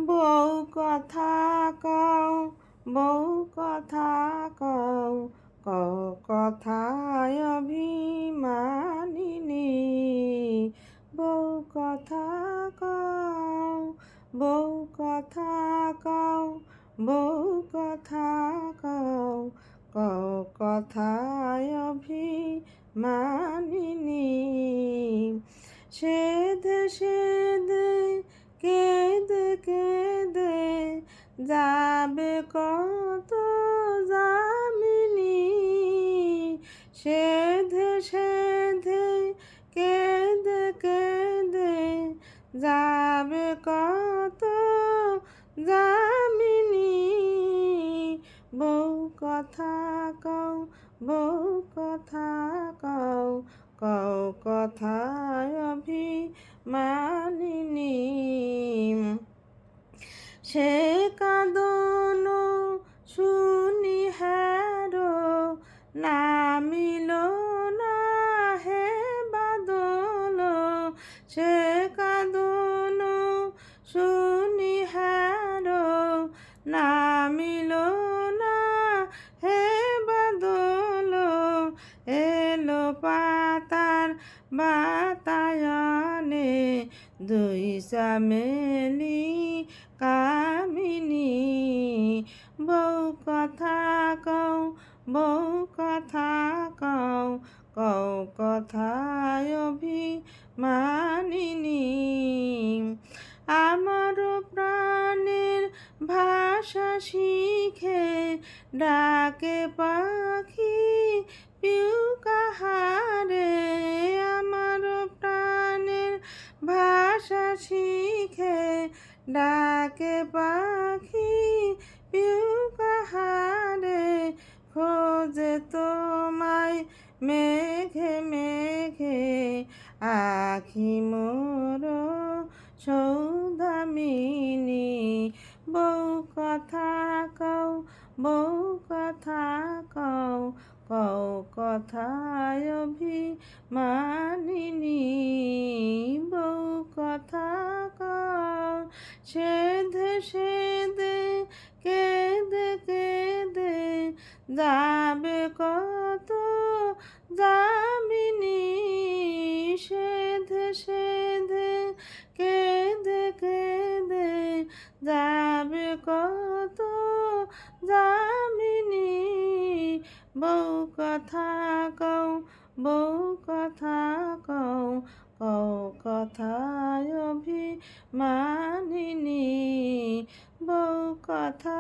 বউ কথা কও, বউ কথা কও, কও কথায় অভিমানিনী। বউ কথা কও, বউ কথা কও, বউ কথা কও, কও কথায় অভিমানিনী। সেধে সেধে কেঁদে কেঁদে যাবে কত যামিনী। সেধে সেধে কেঁদে কেঁদে যাবে কত যামিনী। বউ কথা কও, বউ কথা কও, কও কথায় অভিমানিনী। সে কাঁদন শুনি হ্যারো নামিল না হে বাদল। সে কাঁদন শুনি হ্যারো নামিল না হে বাদল। এলো পাতার বাতায়নে দুই চামেলি কামিনী। বউ কথা কও, বউ কথা কও, কও কথায় অভিমানিনী। আমার প্রাণের ভাষা শিখে ডাকে পাখি পিউ কাহারে। আমার প্রাণের ভাষা শিখে ডাকে পাখি পিউ কাহারে। খোঁজে তোমায় মেঘে মেঘে আখি মোর সৌদামিনী। বউ কথা কও, বউ কথা কও, কও কথায় অভিমানিনী। বউ কথা কও, সেধে সেধে কেঁদে কেঁদে যাবে কত যামিনী। সেধে সেধে কেঁদে কেঁদে যাবে কত যামিনী। বউ কথা কও, বউ কথা কও, কও কথায় অভিমানিনী। বউ কথা